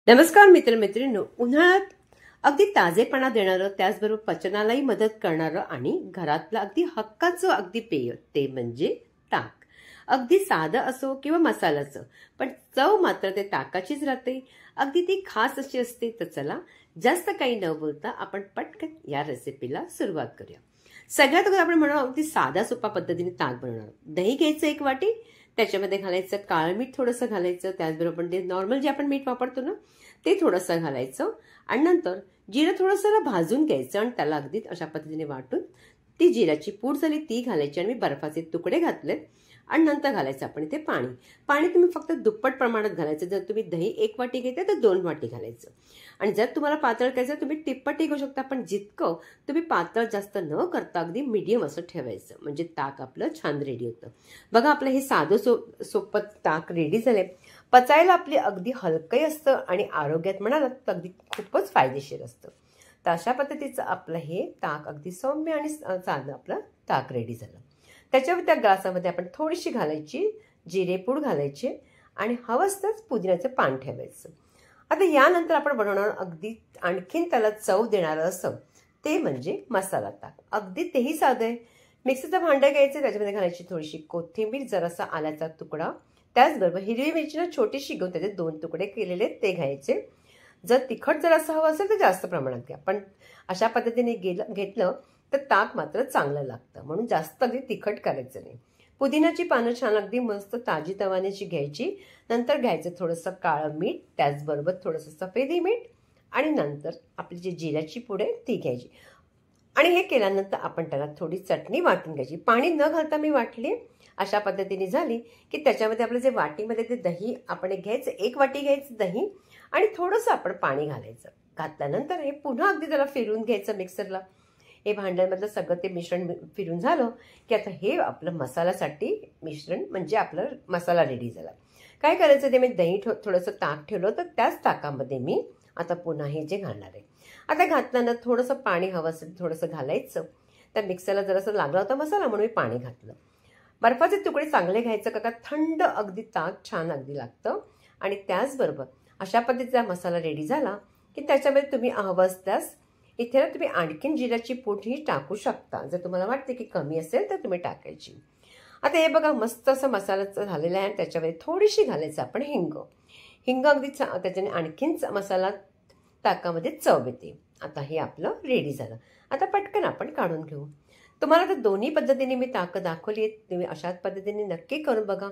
नमस्कार मित्रमैत्रिणींनो, उन्हाळ्यात अगदी ताजेपणा देणारं, त्याचबरोबर पचनालाही मदत करणारं आणि घरातलं अगदी हक्काचं अगदी पेय ते म्हणजे ताक. अगदी साधं असो किंवा मसाल्याचं, पण चव मात्र ते ताकाचीच राहते. अगदी ती खास अशी असते. तर चला, जास्त काही न बोलता आपण पटकन या रेसिपीला सुरुवात करूया. सगळ्यात अगोदर आपण म्हणू अगदी साध्या सोप्या पद्धतीने ताक बनवणार. दही घ्यायचं 1 वाटी, त्याच्यामध्ये घालायचं काळं मीठ थोडंसं घालायचं, त्याचबरोबर पण ते नॉर्मल जे आपण मीठ वापरतो ना ते थोडंसं घालायचं आणि नंतर जिरं थोडंसं भाजून घ्यायचं आणि त्याला अगदी अशा पद्धतीने वाटून ती जिऱ्याची पूड झाली ती घालायची आणि मी बर्फाचे तुकडे घातले आणि नंतर घालायचं आपण इथे पाणी. पाणी तुम्ही फक्त दुप्पट प्रमाणात घालायचं. जर तुम्ही दही 1 वाटी घेते तर 2 वाटी घालायचं आणि जर तुम्हाला पातळ करायचं तुम्ही तिप्पटही घेऊ शकता, पण जितकं तुम्ही पातळ जास्त न करता अगदी मीडियम असं ठेवायचं, म्हणजे ताक आपलं छान रेडी होतं. बघा, आपलं हे साधं सोपं ताक रेडी झालंय. पचायला आपली अगदी हलकंही असतं आणि आरोग्यात म्हणाल तर अगदी खूपच फायदेशीर असतं. तर अशा पद्धतीचं आपलं हे ताक अगदी सौम्य आणि साधं आपलं ताक रेडी झालं. त्याच्यावर त्या ग्लासामध्ये आपण थोडीशी घालायची जिरेपूड घालायची आणि हवंच पुदिन्याचं पान ठेवायचं. आता यानंतर आपण बनवणार अगदी आणखीन त्याला चव देणारं असं ते म्हणजे मसाला ताक. अगदी तेही साधं आहे. मिक्सरचं भांडं घ्यायचं, त्याच्यामध्ये घालायची थोडीशी कोथिंबीर, जरासा आल्याचा तुकडा, त्याचबरोबर हिरवी मिरचीनं छोटीशी घेऊन त्याचे 2 तुकडे केलेले ते घ्यायचे. जर तिखट जर असं हवं असेल तर जास्त प्रमाणात घ्या, पण अशा पद्धतीने घेतलं तर ताक मात्र चांगलं लागतं, म्हणून जास्त अगदी तिखट करायचं नाही. पुदिन्याची पानं छान अगदी मस्त ताजी तवानेची घ्यायची. नंतर घ्यायचं थोडंसं काळं मीठ, त्याचबरोबर थोडंसं सफेदी मीठ आणि नंतर आपली जी जिऱ्याची पूड आहे ती घ्यायची. आणि हे केल्यानंतर आपण त्याला थोडी चटणी वाटून घ्यायची. पाणी न घालता मी वाटली. अशा पद्धतीने झाली की त्याच्यामध्ये आपलं जे वाटीमध्ये ते दही आपण घ्यायचं, 1 वाटी घ्यायचं दही आणि थोडंसं आपण पाणी घालायचं. घातल्यानंतर हे पुन्हा अगदी त्याला फिरवून घ्यायचं मिक्सरला. हे भांड्यामधलं सगळं ते मिश्रण फिरून झालं की आता हे आपलं मसाल्यासाठी मिश्रण म्हणजे आपलं मसाला रेडी झाला. काय करायचं, ते मी दही थोडंसं ताक ठेवलं तर त्याच ताकामध्ये मी आता पुन्हा हे जे घालणार आहे. आता घातल्यानं थोडंसं पाणी हवं असेल थोडंसं घालायचं. त्या मिक्सरला जरासं लागला होता मसाला म्हणून मी पाणी घातलं. बर्फाचे तुकडे चांगले घ्यायचं, का थंड अगदी ताक छान अगदी लागतं. आणि त्याचबरोबर अशा पद्धतीचा मसाला रेडी झाला की त्याच्यामध्ये तुम्ही हवं असल्यास इथे ना तुम्ही आणखीन जिऱ्याची पूड ही टाकू शकता. जर तुम्हाला वाटते की कमी असेल तर तुम्ही टाकायची. आता हे बघा, मस्त असं मसाल्याचं झालेलं आहे. त्याच्यामध्ये थोडीशी घालायचं आपण हिंग अगदी त्याच्याने आणखीन मसाला ताकामध्ये चव येते. आता हे आपलं रेडी झालं. आता पटकन आपण काढून घेऊ. तुम्हाला तर दोन्ही पद्धतीने मी ताक दाखवली आहेत, तुम्ही अशाच पद्धतीने नक्की करून बघा.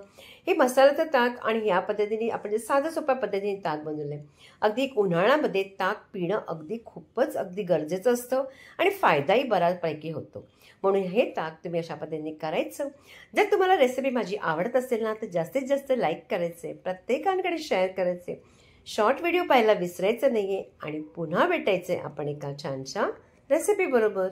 हे मसाल्याचं ताक आणि या पद्धतीने आपण जे साधं सोप्या पद्धतीने ताक बनवलं आहे. अगदी उन्हाळ्यामध्ये ताक पिणं अगदी खूपच अगदी गरजेचं असतं आणि फायदाही बऱ्यापैकी होतो. म्हणून हे ताक तुम्ही अशा पद्धतीने करायचं. जर तुम्हाला रेसिपी माझी आवडत असेल ना तर जास्तीत जास्त लाईक करायचे, प्रत्येकाकडे शेअर करायचे, शॉर्ट व्हिडिओ पाहायला विसरायचं नाहीये आणि पुन्हा भेटायचे आपण एका छानशा रेसिपी बरोबर.